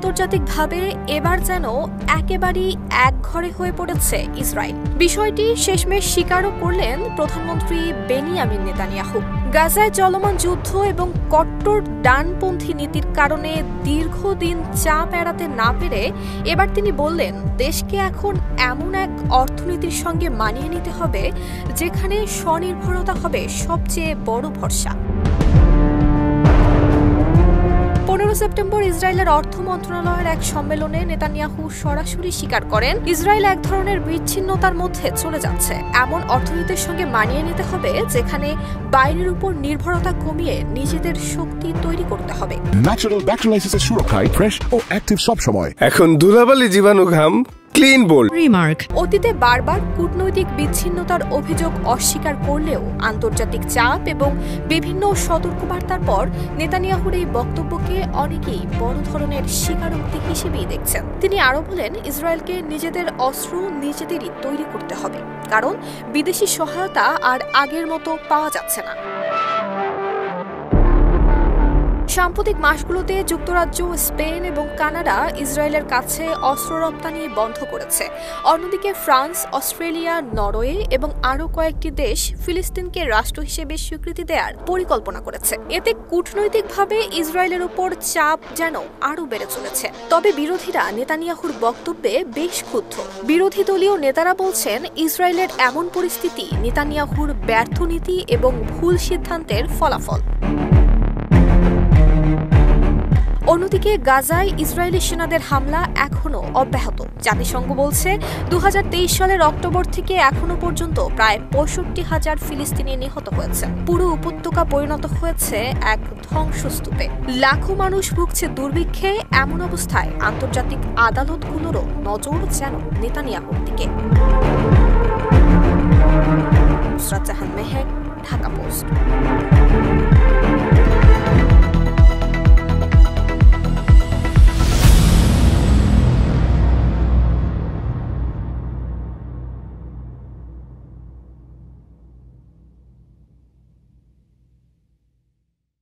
আন্তর্জাতিকভাবে এবার যেন একেবারেই একঘরে হয়ে পড়েছে ইসরায়েল। বিষয়টি শেষমেশ স্বীকারও করলেন প্রধানমন্ত্রী বেনিয়ামিন নেতানিয়াহু। গাজায় চলমান যুদ্ধ এবং কট্টর ডানপন্থী নীতির কারণে দীর্ঘদিন চাপ এড়াতে না পেরে এবার তিনি বললেন, দেশকে এখন এমন এক অর্থনীতির সঙ্গে মানিয়ে নিতে হবে যেখানে স্বনির্ভরতা হবে সবচেয়ে বড় ভরসা। 15 সেপ্টেম্বর ইসরায়েলের অর্থ মন্ত্রণালয়ের এক সম্মেলনে নেতানিয়াহু সরাসরি স্বীকার করেন, ইসরায়েল এক ধরনের বিচ্ছিন্নতার মধ্যে চলে যাচ্ছে। এমন অর্থনীতির সঙ্গে মানিয়ে নিতে হবে যেখানে বাইরের উপর নির্ভরতা কমিয়ে নিজেদের শক্তি তৈরি করতে হবে। ন্যাচারাল ব্যাকটেরিয়ালাইসিসের সুরক্ষায় ফ্রেশ ও অ্যাক্টিভ সব সময়। এখন ধুলাবালি জীবাণু ঘাম ক্লিন বোল্ড। রিমার্ক। অতীতে বারবার কূটনৈতিক বিচ্ছিন্নতার অভিযোগ অস্বীকার করলেও আন্তর্জাতিক চাপ এবং বিভিন্ন সতর্কবার্তার পর নেতানিয়াহুর এই বক্তব্যকে অনেকেই বড় ধরনের স্বীকারোক্তি হিসেবেই দেখছেন। তিনি আরও বলেন, ইসরায়েলকে নিজেদের অস্ত্র নিজেদেরই তৈরি করতে হবে, কারণ বিদেশি সহায়তা আর আগের মতো পাওয়া যাচ্ছে না। সাম্প্রতিক মাসগুলোতে যুক্তরাজ্য, স্পেন এবং কানাডা ইসরায়েলের কাছে অস্ত্র রপ্তানি বন্ধ করেছে। অন্যদিকে ফ্রান্স, অস্ট্রেলিয়া, নরওয়ে এবং আরও কয়েকটি দেশ ফিলিস্তিনকে রাষ্ট্র হিসেবে স্বীকৃতি দেওয়ার পরিকল্পনা করেছে। এতে কূটনৈতিকভাবে ইসরায়েলের উপর চাপ যেন আরও বেড়ে চলেছে। তবে বিরোধীরা নেতানিয়াহুর বক্তব্যে বেশ ক্ষুব্ধ। বিরোধী দলীয় নেতারা বলছেন, ইসরায়েলের এমন পরিস্থিতি নেতানিয়াহুর ব্যর্থ নীতি এবং ভুল সিদ্ধান্তের ফলাফল। অন্যদিকে গাজায় ইসরায়েলি সেনাদের হামলা এখনও অব্যাহত। জাতিসংঘ বলছে 2023 সালের অক্টোবর থেকে এখনো পর্যন্ত প্রায় 65,000 ফিলিস্তিনি নিহত হয়েছে। পুরো উপত্যকা পরিণত হয়েছে এক ধ্বংসস্তূপে। লাখো মানুষ ভুগছে দুর্ভিক্ষে। এমন অবস্থায় আন্তর্জাতিক আদালতগুলোরও নজর যেন নেতানিয়াহুর দিকে। নুসরাত জাহান মেহের, ঢাকা পোস্ট।